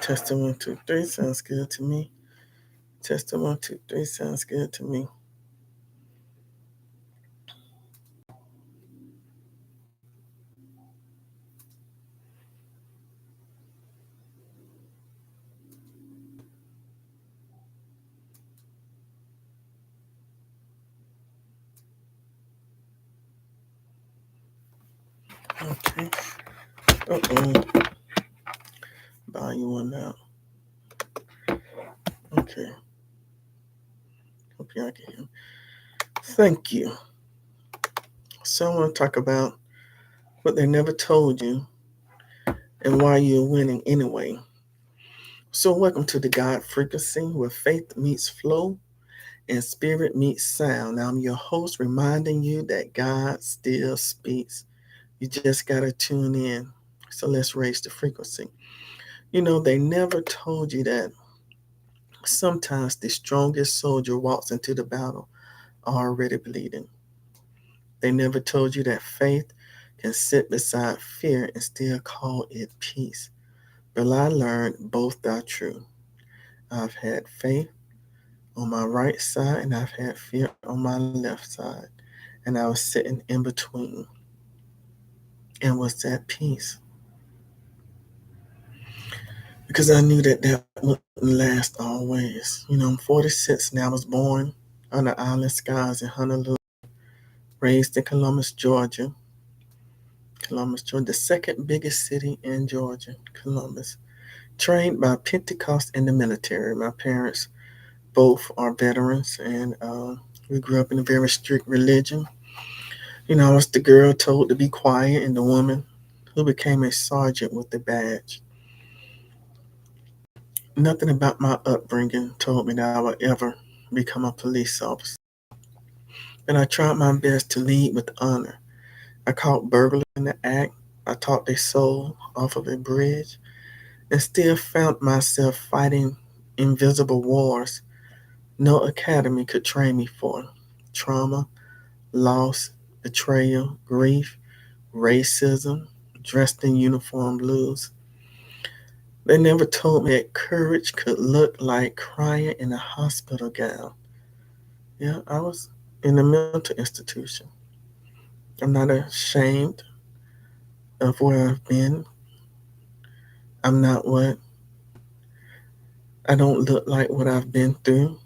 Testing 1, 2, 3 sounds good to me. Testing 1, 2, 3 sounds good to me. Okay. Uh-oh. Volume one out. Okay. Hope y'all can hear me. Thank you. So I want to talk about what they never told you and why you're winning anyway. So welcome to the God Frequency, where faith meets flow and spirit meets sound. Now I'm your host, reminding you that God still speaks. You just gotta tune in. So let's raise the frequency. They never told you that sometimes the strongest soldier walks into the battle already bleeding. They never told you that faith can sit beside fear and still call it peace. But I learned both are true. I've had faith on my right side and I've had fear on my left side. And I was sitting in between and was at peace because I knew that wouldn't last always. I'm 46 now. I was born under island skies in Honolulu, raised in Columbus, Georgia, the second biggest city in Georgia, Columbus. Trained by Pentecost in the military. My parents both are veterans, and we grew up in a very strict religion. I was the girl told to be quiet, and the woman who became a sergeant with a badge. Nothing about my upbringing told me that I would ever become a police officer. And I tried my best to lead with honor. I caught burglars in the act. I taught their soul off of a bridge and still found myself fighting invisible wars no academy could train me for. Trauma, loss, betrayal, grief, racism, dressed in uniform blues. They never told me that courage could look like crying in a hospital gown. Yeah, I was in a mental institution. I'm not ashamed of where I've been. I'm not what I don't look like what I've been through.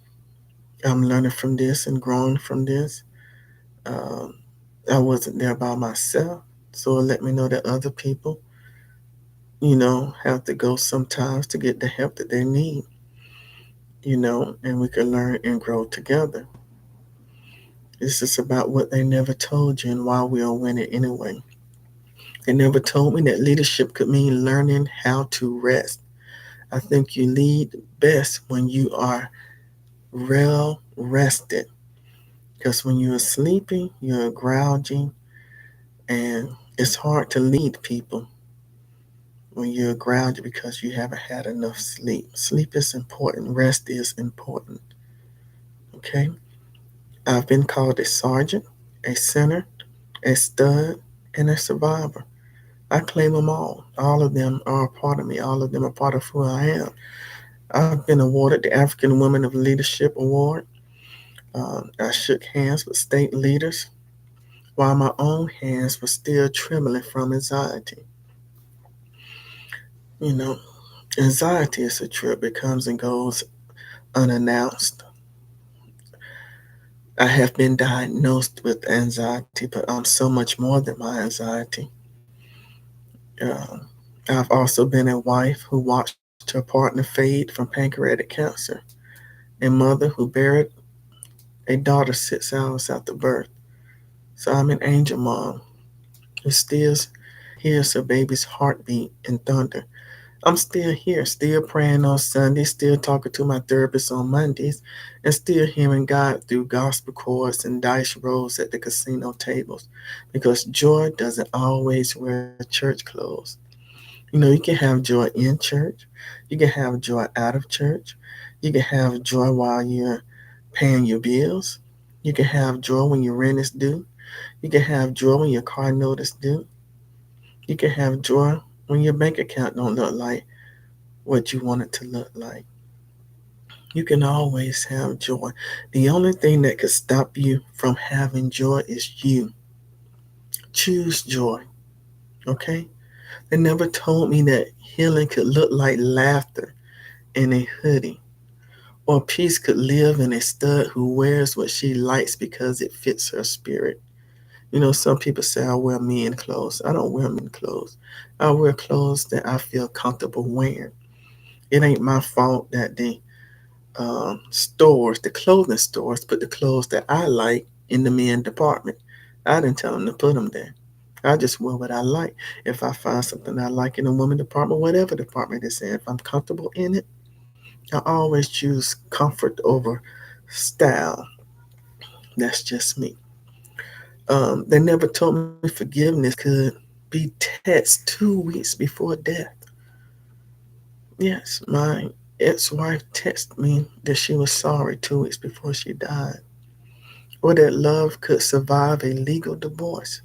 I'm learning from this and growing from this. Um, I wasn't there by myself, so it let me know that other people, have to go sometimes to get the help that they need, and we can learn and grow together. This is about what they never told you and why we are winning anyway. They never told me that leadership could mean learning how to rest. I think you lead best when you are well rested. Because when you're sleeping, you're grouching, and it's hard to lead people when you're grounded because you haven't had enough sleep. Sleep is important, rest is important. Okay? I've been called a sergeant, a sinner, a stud, and a survivor. I claim them all. All of them are a part of me, all of them are part of who I am. I've been awarded the African Women of Leadership Award. I shook hands with state leaders while my own hands were still trembling from anxiety. You know, Anxiety is a trip. It comes and goes unannounced. I have been diagnosed with anxiety, but I'm so much more than my anxiety. Um, I've also been a wife who watched her partner fade from pancreatic cancer, a mother who buried a daughter 6 hours after birth. So I'm an angel mom who still hears her baby's heartbeat and thunder. I'm still here, still praying on Sundays, still talking to my therapist on Mondays, and still hearing God through gospel chords and dice rolls at the casino tables. Because joy doesn't always wear church clothes. You can have joy in church, you can have joy out of church, you can have joy while you're paying your bills, you can have joy when your rent is due, you can have joy when your car note is due, you can have joy when your bank account don't look like what you want it to look like. You can always have joy. The only thing that could stop you from having joy is you. Choose joy, okay? They never told me that healing could look like laughter in a hoodie, or peace could live in a stud who wears what she likes because it fits her spirit. Some people say I wear men clothes. I don't wear men clothes. I wear clothes that I feel comfortable wearing. It ain't my fault that the clothing stores, put the clothes that I like in the men department. I didn't tell them to put them there. I just wear what I like. If I find something I like in the women department, whatever department it's in, if I'm comfortable in it, I always choose comfort over style. That's just me. They never told me forgiveness could be text 2 weeks before death. Yes, my ex-wife texted me that she was sorry 2 weeks before she died, or that love could survive a legal divorce.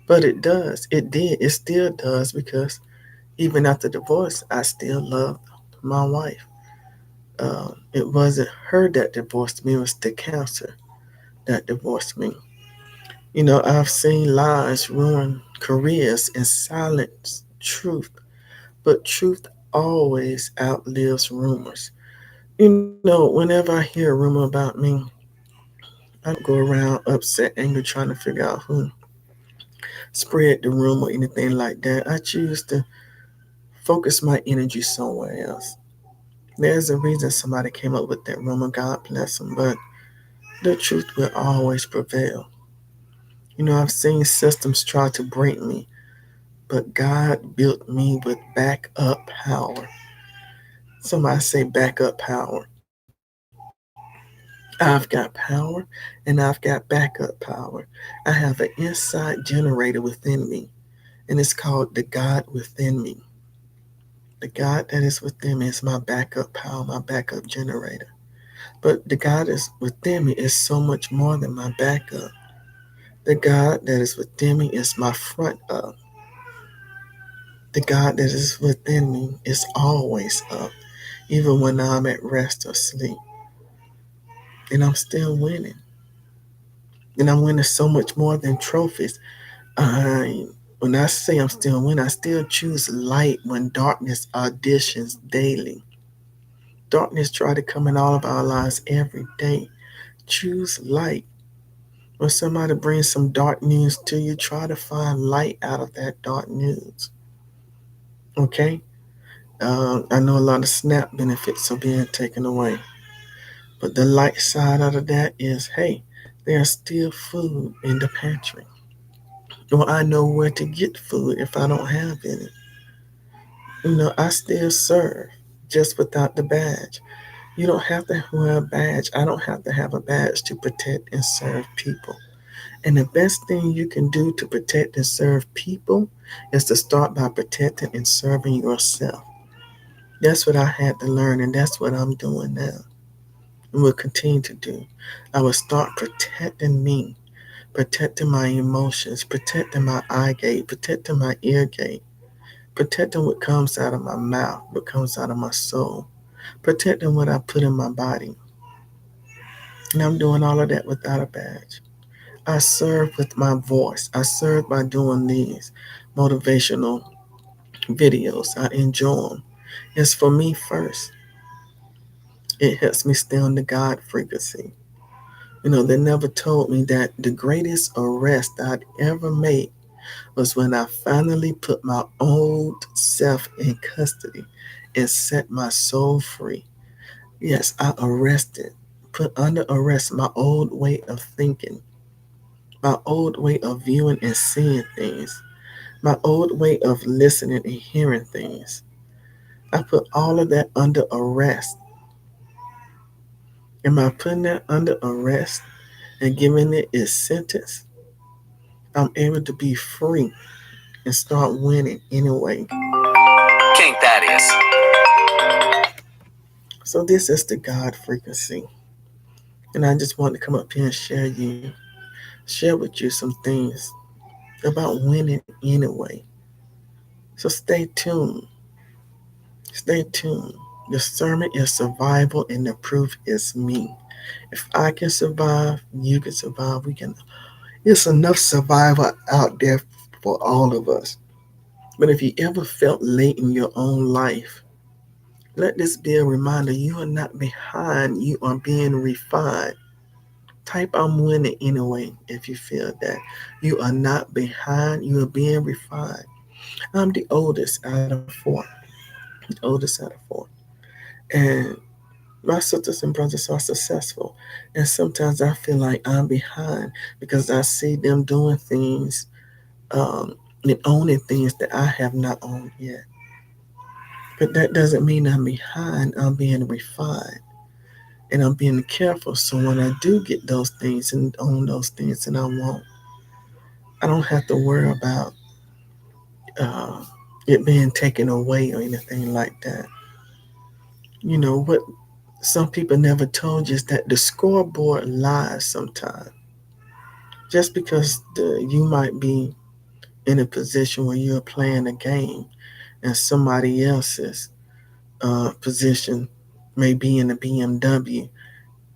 But it does. It did. It still does because even after divorce, I still love my wife. It wasn't her that divorced me, it was the cancer that divorced me. I've seen lies ruin careers and silence truth, but truth always outlives rumors. Whenever I hear a rumor about me, I don't go around upset, angry, trying to figure out who spread the rumor or anything like that. I choose to focus my energy somewhere else. There's a reason somebody came up with that rumor, God bless them, but the truth will always prevail. I've seen systems try to break me, but God built me with backup power. Somebody say backup power. I've got power and I've got backup power. I have an inside generator within me, and it's called the God within me. The God that is within me is my backup power, my backup generator. But the God is within me is so much more than my backup. The God that is within me is my front up. The God that is within me is always up, even when I'm at rest or sleep. And I'm still winning. And I'm winning so much more than trophies. When I say I'm still winning, I still choose light when darkness auditions daily. Darkness try to come in all of our lives every day. Choose light. When somebody brings some dark news to you, try to find light out of that dark news. Okay? I know a lot of SNAP benefits are being taken away. But the light side out of that is, hey, there's still food in the pantry. Or I know where to get food if I don't have any. I still serve just without the badge. You don't have to wear a badge. I don't have to have a badge to protect and serve people. And the best thing you can do to protect and serve people is to start by protecting and serving yourself. That's what I had to learn, and that's what I'm doing now and will continue to do. I will start protecting me, protecting my emotions, protecting my eye gate, protecting my ear gate, protecting what comes out of my mouth, what comes out of my soul, protecting what I put in my body. And I'm doing all of that without a badge. I serve with my voice. I serve by doing these motivational videos. I enjoy them. It's for me first. It helps me stay on the God frequency. They never told me that the greatest arrest I'd ever made was when I finally put my old self in custody and set my soul free. Yes, I arrested, put under arrest my old way of thinking, my old way of viewing and seeing things, my old way of listening and hearing things. I put all of that under arrest. Am I putting that under arrest and giving it its sentence? I'm able to be free and start winning anyway. King Thaddeus. So this is the God frequency. And I just want to come up here and share with you some things about winning anyway. So stay tuned. Stay tuned. Discernment is survival, and the proof is me. If I can survive, you can survive. We can. It's enough survival out there for all of us. But if you ever felt late in your own life, let this be a reminder you are not behind, you are being refined. Type I'm winning anyway if you feel that. You are not behind, you are being refined. I'm the oldest out of four. The oldest out of four. And my sisters and brothers are successful. And sometimes I feel like I'm behind because I see them doing things and owning things that I have not owned yet. But that doesn't mean I'm behind, I'm being refined. And I'm being careful. So when I do get those things and own those things and I don't have to worry about uh, it being taken away or anything like that. What some people never told you is that the scoreboard lies sometimes. Just because you might be in a position where you're playing a game and somebody else's position may be in a BMW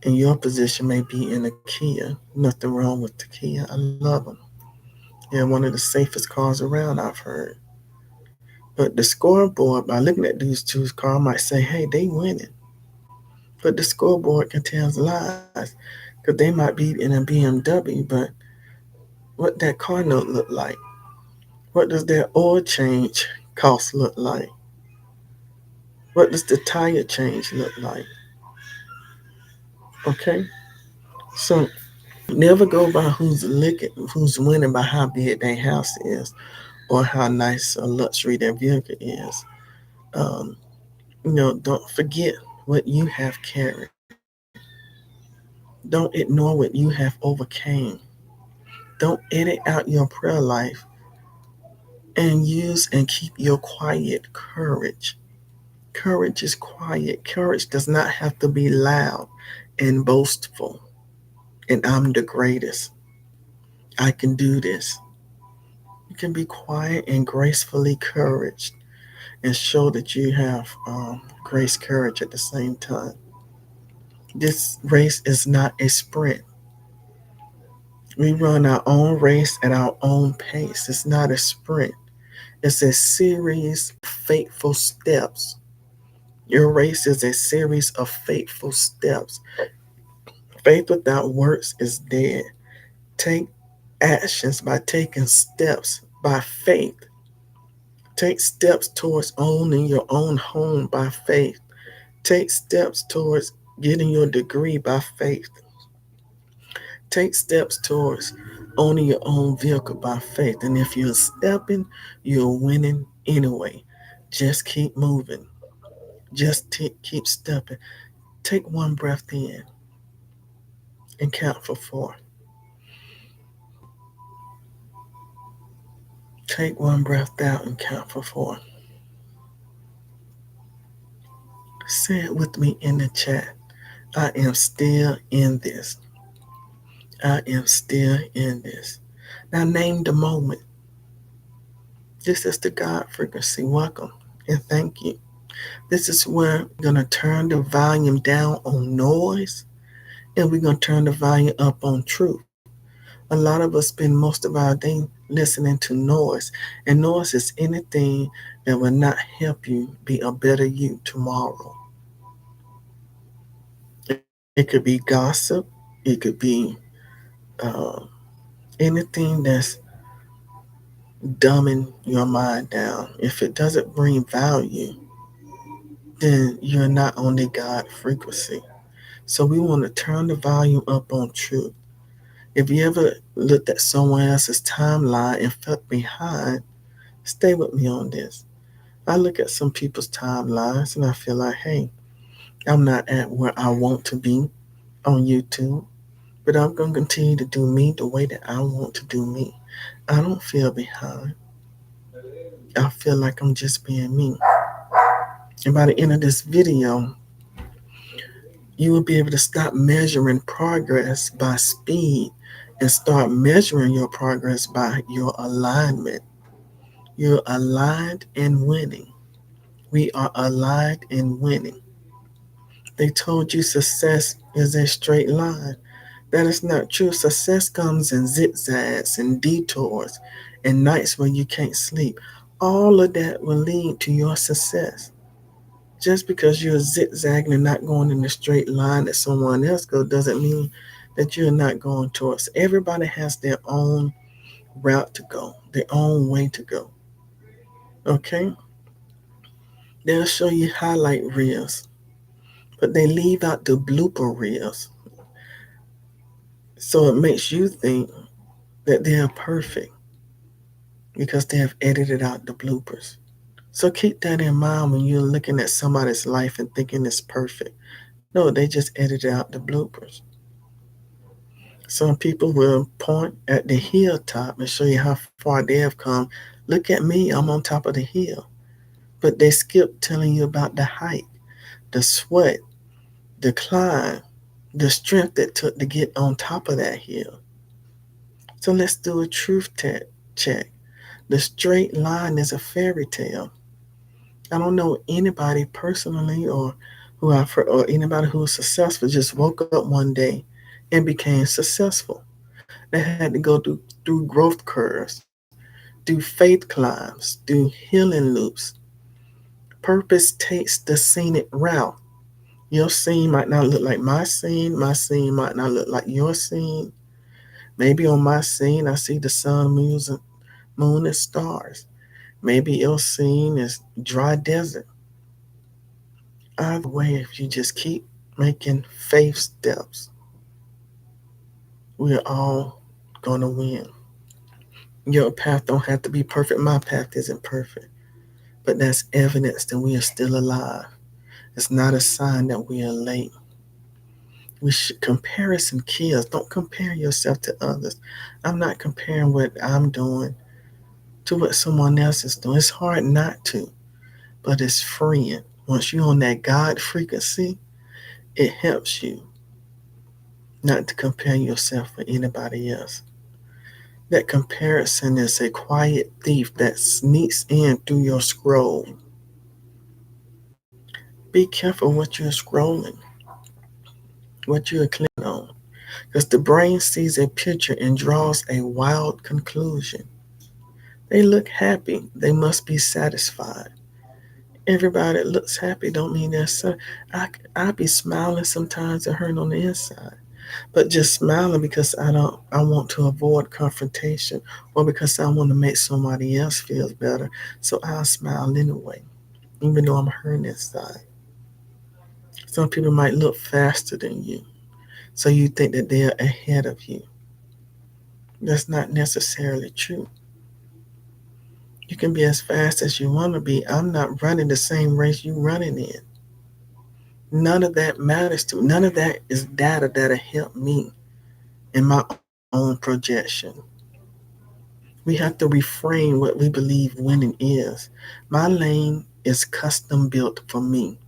and your position may be in a Kia. Nothing wrong with the Kia. I love them. They're one of the safest cars around, I've heard. But the scoreboard, by looking at these two cars, might say, hey, they winning. But the scoreboard contains lies. Because they might be in a BMW, but what that car note look like? What does their oil change cost look like? What does the tire change look like? Okay? So never go by who's winning by how big their house is or how nice or luxury their vehicle is. Um, don't forget what you have carried. Don't ignore what you have overcame. Don't edit out your prayer life and use and keep your quiet courage. Courage is quiet. Courage does not have to be loud and boastful. And I'm the greatest. I can do this. You can be quiet and gracefully courage and show that you have grace, courage at the same time. This race is not a sprint. We run our own race at our own pace. It's not a sprint, it's a series of faithful steps. Your race is a series of faithful steps. Faith without works is dead. Take actions by taking steps by faith. Take steps towards owning your own home by faith. Take steps towards getting your degree by faith. Take steps towards owning your own vehicle by faith. And if you're stepping, you're winning anyway. Just keep moving. Keep stepping. Take one breath in and count for four. Take one breath out and count for four. Say it with me in the chat. I am still in this. I am still in this. Now name the moment. This is the God frequency. Welcome and thank you. This is where we're going to turn the volume down on noise and we're going to turn the volume up on truth. A lot of us spend most of our day listening to noise, and noise is anything that will not help you be a better you tomorrow. It could be gossip, it could be uh, anything that's dumbing your mind down. If it doesn't bring value, then you're not on the God frequency. So we want to turn the volume up on truth. If you ever looked at someone else's timeline and felt behind, stay with me on this. I look at some people's timelines and I feel like, hey, I'm not at where I want to be on YouTube, but I'm going to continue to do me the way that I want to do me. I don't feel behind. I feel like I'm just being me. And by the end of this video, you will be able to stop measuring progress by speed and start measuring your progress by your alignment. You're aligned and winning. We are aligned in winning. They told you success is a straight line. That is not true. Success comes in zigzags and detours and nights when you can't sleep. All of that will lead to your success. Just because you're zigzagging and not going in the straight line that someone else goes doesn't mean that you're not going towards. Everybody has their own route to go, their own way to go. Okay? They'll show you highlight reels, but they leave out the blooper reels. So it makes you think that they are perfect because they have edited out the bloopers. So keep that in mind when you're looking at somebody's life and thinking it's perfect. No, they just edited out the bloopers. Some people will point at the hilltop and show you how far they have come. Look at me, I'm on top of the hill. But they skip telling you about the hike, the sweat, the climb, the strength it took to get on top of that hill. So let's do a check. The straight line is a fairy tale. I don't know anybody personally or anybody who was successful just woke up one day and became successful. They had to go through growth curves, do faith climbs, do healing loops. Purpose takes the scenic route. Your scene might not look like my scene might not look like your scene. Maybe on my scene I see the sun, moon and stars. Maybe your scene is dry desert. Either way, if you just keep making faith steps, we're all gonna win. Your path don't have to be perfect. My path isn't perfect, but that's evidence that we are still alive. It's not a sign that we are late. We should comparison kills. Don't compare yourself to others. I'm not comparing what I'm doing to what someone else is doing. It's hard not to, but it's freeing. Once you're on that God frequency, it helps you not to compare yourself with anybody else. That comparison is a quiet thief that sneaks in through your scroll. Be careful what you're scrolling, what you're clicking on, because the brain sees a picture and draws a wild conclusion. They look happy, they must be satisfied. Everybody that looks happy don't mean they're so. I be smiling sometimes and hurting on the inside, but just smiling because I want to avoid confrontation or because I want to make somebody else feel better. So I'll smile anyway, even though I'm hurting inside. Some people might look faster than you, so you think that they're ahead of you. That's not necessarily true. You can be as fast as you want to be. I'm not running the same race you running in. None of that matters to me. None of that is data that'll help me in my own projection. We have to reframe what we believe winning is. My lane is custom built for me.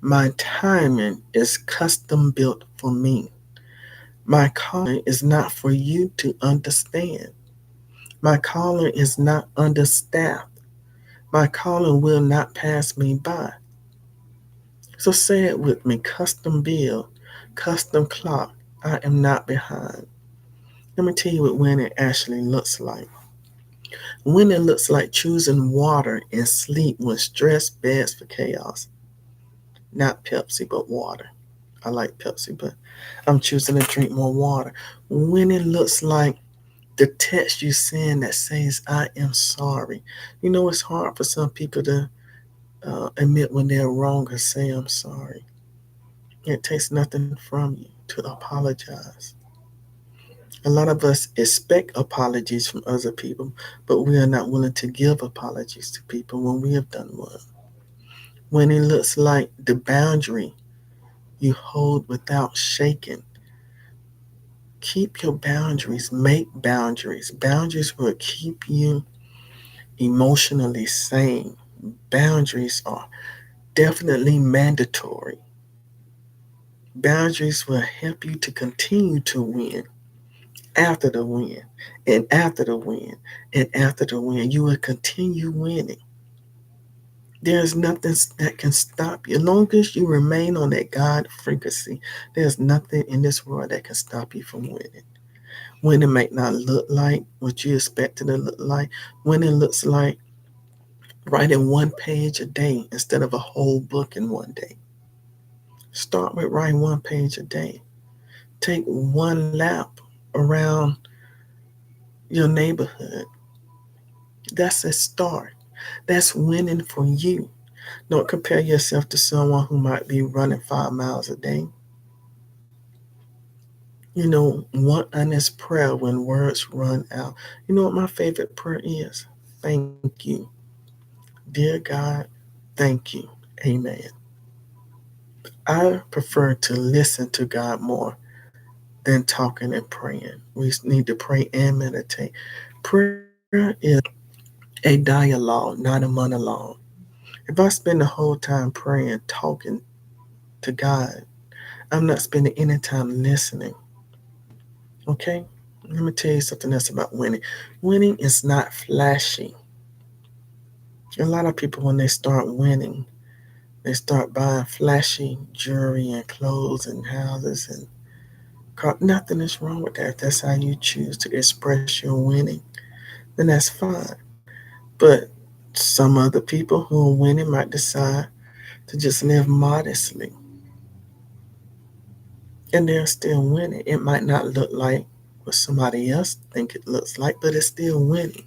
My timing is custom built for me. My calling is not for you to understand. My calling is not understaffed. My calling will not pass me by. So say it with me, custom bill, custom clock. I am not behind. Let me tell you what winning actually looks like. Winning looks like choosing water and sleep when stress beds for chaos. Not Pepsi, but water. I like Pepsi, but I'm choosing to drink more water. Winning looks like the text you send that says, I am sorry. You know, it's hard for some people to admit when they're wrong or say, I'm sorry. It takes nothing from you to apologize. A lot of us expect apologies from other people, but we are not willing to give apologies to people when we have done one. When it looks like the boundary you hold without shaking, keep your boundaries, make boundaries. Boundaries will keep you emotionally sane. Boundaries are definitely mandatory. Boundaries will help you to continue to win after the win, and after the win, and after the win. You will continue winning. There's nothing that can stop you. As long as you remain on that God frequency, there's nothing in this world that can stop you from winning. Winning may not look like what you expect it to look like. Winning looks like writing one page a day instead of a whole book in one day. Start with writing one page a day. Take one lap around your neighborhood. That's a start. That's winning for you. Don't compare yourself to someone who might be running 5 miles a day. One honest prayer when words run out. You know what my favorite prayer is? Thank you. Dear God, thank you. Amen. I prefer to listen to God more than talking and praying. We need to pray and meditate. Prayer is a dialogue, not a monologue. If I spend the whole time praying, talking to God, I'm not spending any time listening. Okay? Let me tell you something else about winning. Winning is not flashy. A lot of people, when they start winning, they start buying flashy jewelry and clothes and houses and cars. Nothing is wrong with that. If that's how you choose to express your winning, then that's fine. But some other people who are winning might decide to just live modestly and they're still winning. It might not look like what somebody else think it looks like, but it's still winning.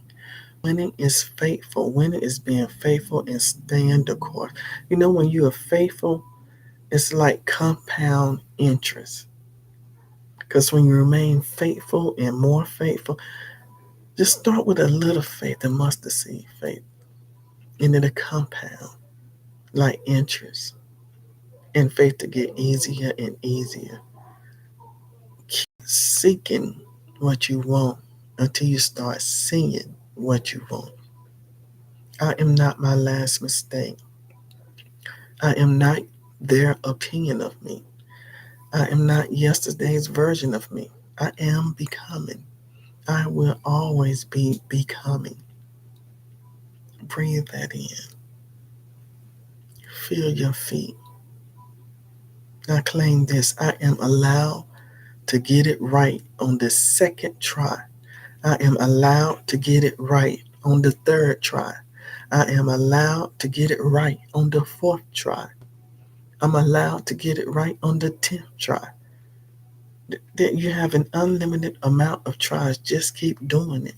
Winning is faithful. Winning is being faithful and staying the course. When you are faithful, it's like compound interest. Because when you remain faithful and more faithful, just start with a little faith, a mustard seed faith, and it'll compound like interest. And faith to get easier and easier. Keep seeking what you want until you start seeing what you want. I am not my last mistake. I am not their opinion of me. I am not yesterday's version of me. I am becoming. I will always be becoming. Breathe that in. Feel your feet. Now claim this. I am allowed to get it right on the second try. I am allowed to get it right on the third try. I am allowed to get it right on the fourth try. I'm allowed to get it right on the 10th try. That you have an unlimited amount of tries. Just keep doing it.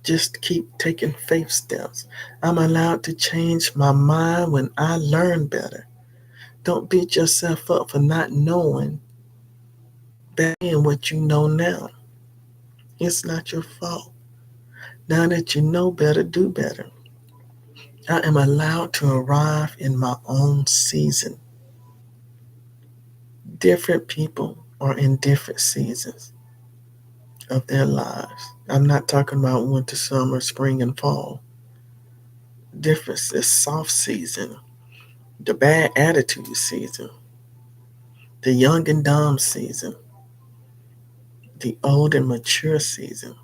Just keep taking faith steps. I'm allowed to change my mind when I learn better. Don't beat yourself up for not knowing back in what you know now. It's not your fault. Now that you know better, do better. I am allowed to arrive in my own season. Different people are in different seasons of their lives. I'm not talking about winter, summer, spring, and fall. Difference is soft season, the bad attitude season, the young and dumb season, the old and mature season.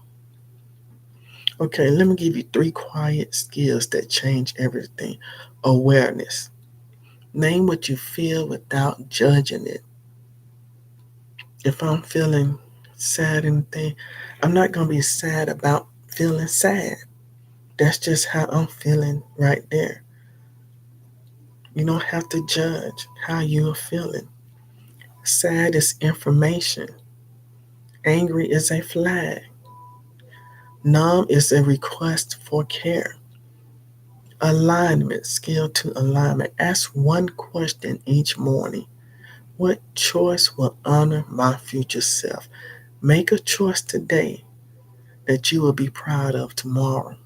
Okay, let me give you three quiet skills that change everything. Awareness. Name what you feel without judging it. If I'm feeling sad and thing, I'm not gonna be sad about feeling sad. That's just how I'm feeling right there. You don't have to judge how you are feeling. Sad is information. Angry is a flag. Numb is a request for care. Alignment, skill to alignment. Ask one question each morning. What choice will honor my future self? Make a choice today that you will be proud of tomorrow.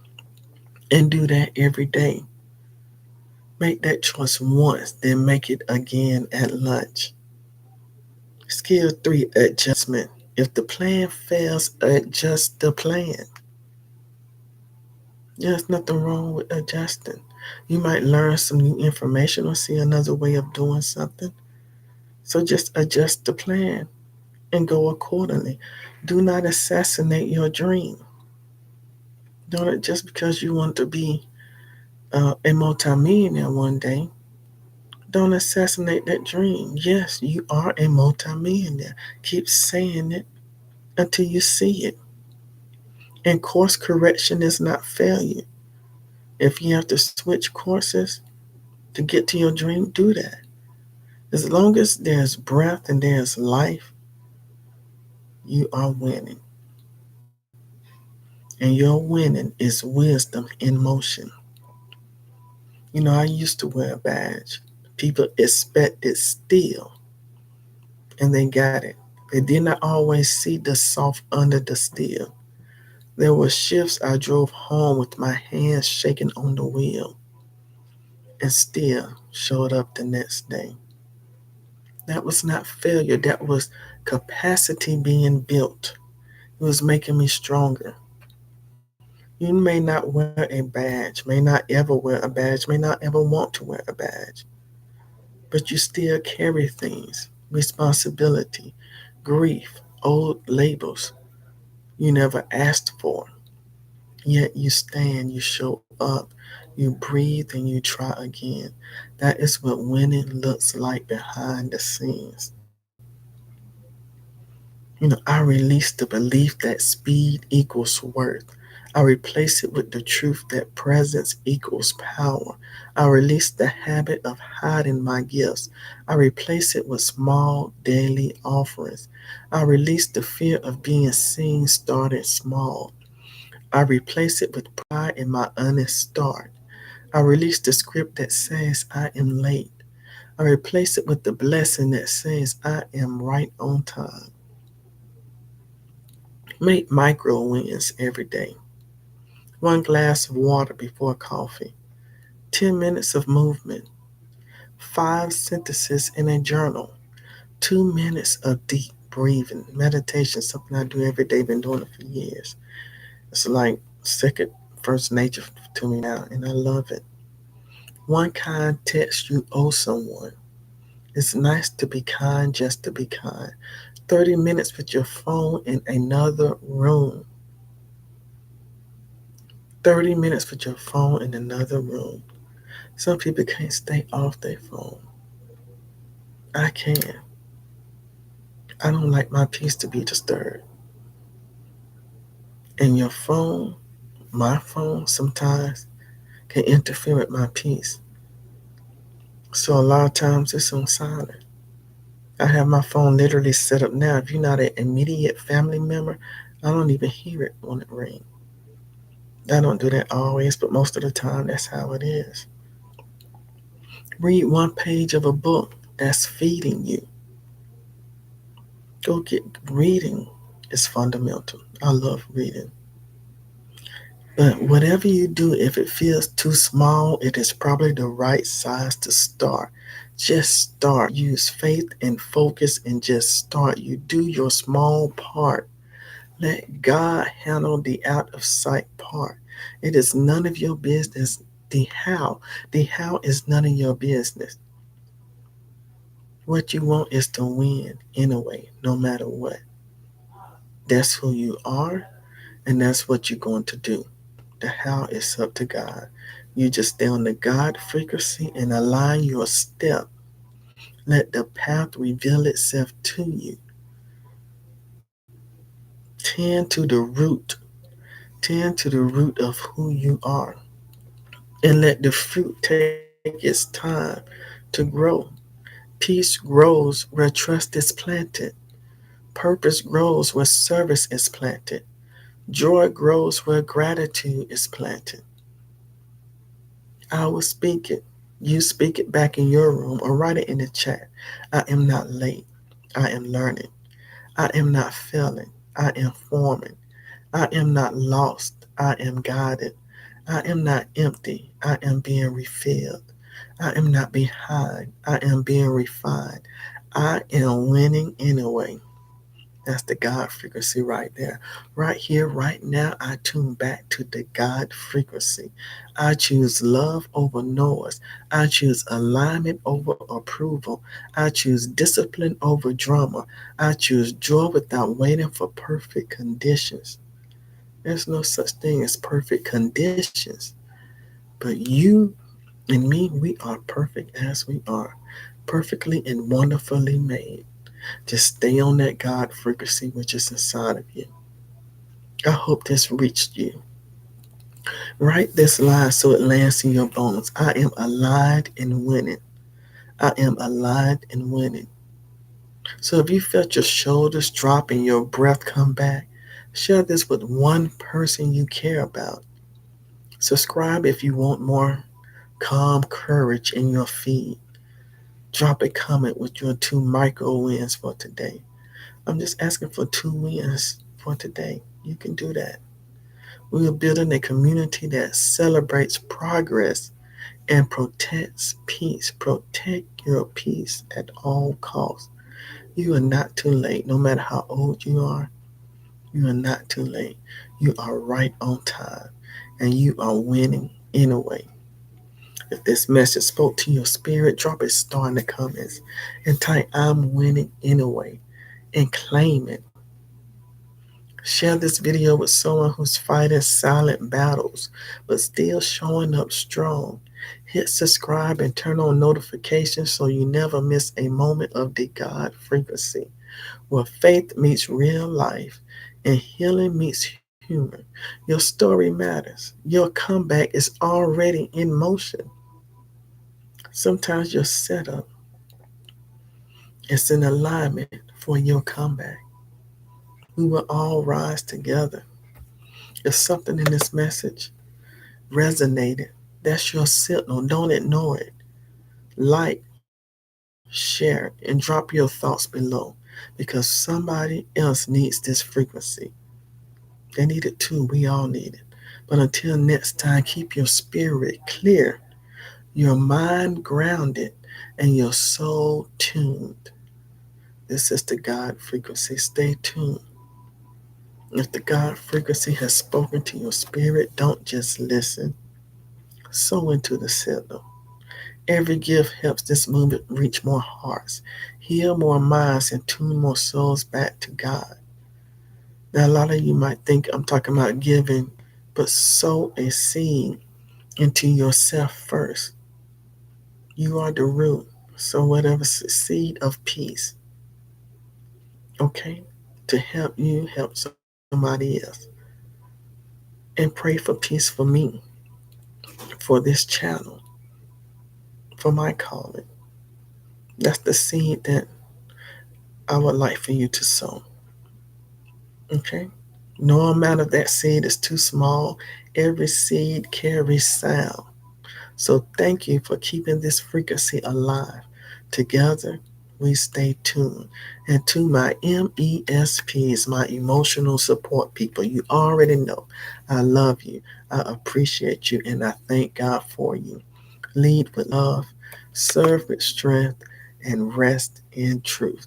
And do that every day. Make that choice once, then make it again at lunch. Skill 3, adjustment. If the plan fails, adjust the plan. There's nothing wrong with adjusting. You might learn some new information or see another way of doing something. So just adjust the plan and go accordingly. Do not assassinate your dream. Don't it just because you want to be a multimillionaire one day. Don't assassinate that dream. Yes, you are a multimillionaire. Keep saying it until you see it. And course correction is not failure. If you have to switch courses to get to your dream, do that. As long as there's breath and there's life, you are winning. And your winning is wisdom in motion. You know, I used to wear a badge. People expected steel, and they got it. They did not always see the soft under the steel. There were shifts I drove home with my hands shaking on the wheel and still showed up the next day. That was not failure, that was capacity being built. It was making me stronger. You may not wear a badge, may not ever wear a badge, may not ever want to wear a badge, but you still carry things, responsibility, grief, old labels you never asked for. Yet you stand, you show up, you breathe, and you try again. That is what winning looks like behind the scenes. I release the belief that speed equals worth. I replace it with the truth that presence equals power. I release the habit of hiding my gifts. I replace it with small daily offerings. I release the fear of being seen starting small. I replace it with pride in my honest start. I release the script that says I am late. I replace it with the blessing that says I am right on time. Make micro wins every day. One glass of water before coffee. 10 minutes of movement. 5 sentences in a journal. 2 minutes of deep breathing. Meditation, something I do every day, been doing it for years. It's like second, first nature to me now, and I love it. One kind text you owe someone. It's nice to be kind just to be kind. 30 minutes with your phone in another room. 30 minutes with your phone in another room. Some people can't stay off their phone. I can. I don't like my peace to be disturbed. And your phone, my phone, sometimes can interfere with my peace. So a lot of times it's on silent. I have my phone literally set up now. If you're not an immediate family member, I don't even hear it when it rings. I don't do that always, but most of the time that's how it is. Read one page of a book that's feeding you. Go get reading is fundamental. I love reading. But whatever you do, if it feels too small, it is probably the right size to start. Just start. Use faith and focus and just start. You do your small part. Let God handle the out of sight part. It is none of your business. The how. The how is none of your business. What you want is to win anyway, no matter what. That's who you are, and that's what you're going to do. The how is up to God. You just stay on the God frequency and align your step. Let the path reveal itself to you. Tend to the root. Tend to the root of who you are. And let the fruit take its time to grow. Peace grows where trust is planted. Purpose grows where service is planted. Joy grows where gratitude is planted. I will speak it. You speak it back in your room or write it in the chat. I am not late. I am learning. I am not failing. I am forming. I am not lost. I am guided. I am not empty. I am being refilled. I am not behind. I am being refined. I am winning anyway. That's the God frequency right there. Right here, right now, I tune back to the God frequency. I choose love over noise. I choose alignment over approval. I choose discipline over drama. I choose joy without waiting for perfect conditions. There's no such thing as perfect conditions. But you and me, we are perfect as we are, perfectly and wonderfully made. Just stay on that God frequency which is inside of you. I hope this reached you. Write this line so it lands in your bones. I am alive and winning. I am alive and winning. So if you felt your shoulders drop and your breath come back, share this with one person you care about. Subscribe if you want more calm courage in your feed. Drop a comment with your 2 micro wins for today. I'm just asking for 2 wins for today. You can do that. We are building a community that celebrates progress and protects peace. Protect your peace at all costs. You are not too late. No matter how old you are, you are not too late. You are right on time and you are winning anyway. If this message spoke to your spirit, drop a star in the comments and type I'm winning anyway and claim it. Share this video with someone who's fighting silent battles but still showing up strong. Hit subscribe and turn on notifications so you never miss a moment of the God frequency, where faith meets real life and healing meets humor. Your story matters. Your comeback is already in motion. Sometimes your setup is in alignment for your comeback. We will all rise together. If something in this message resonated, that's your signal. Don't ignore it. Like, share, and drop your thoughts below because somebody else needs this frequency. They need it too. We all need it. But until next time, keep your spirit clear, your mind grounded, and your soul tuned. This is the God frequency. Stay tuned. If the God frequency has spoken to your spirit, don't just listen. Sow into the signal. Every gift helps this movement reach more hearts, heal more minds, and tune more souls back to God. Now, a lot of you might think I'm talking about giving, but sow a seed into yourself first. You are the root. So, whatever seed of peace, okay, to help you help somebody else. And pray for peace for me, for this channel, for my calling. That's the seed that I would like for you to sow. Okay? No amount of that seed is too small. Every seed carries sound. So thank you for keeping this frequency alive. Together, we stay tuned. And to my MESPs, my emotional support people, you already know I love you, I appreciate you, and I thank God for you. Lead with love, serve with strength, and rest in truth.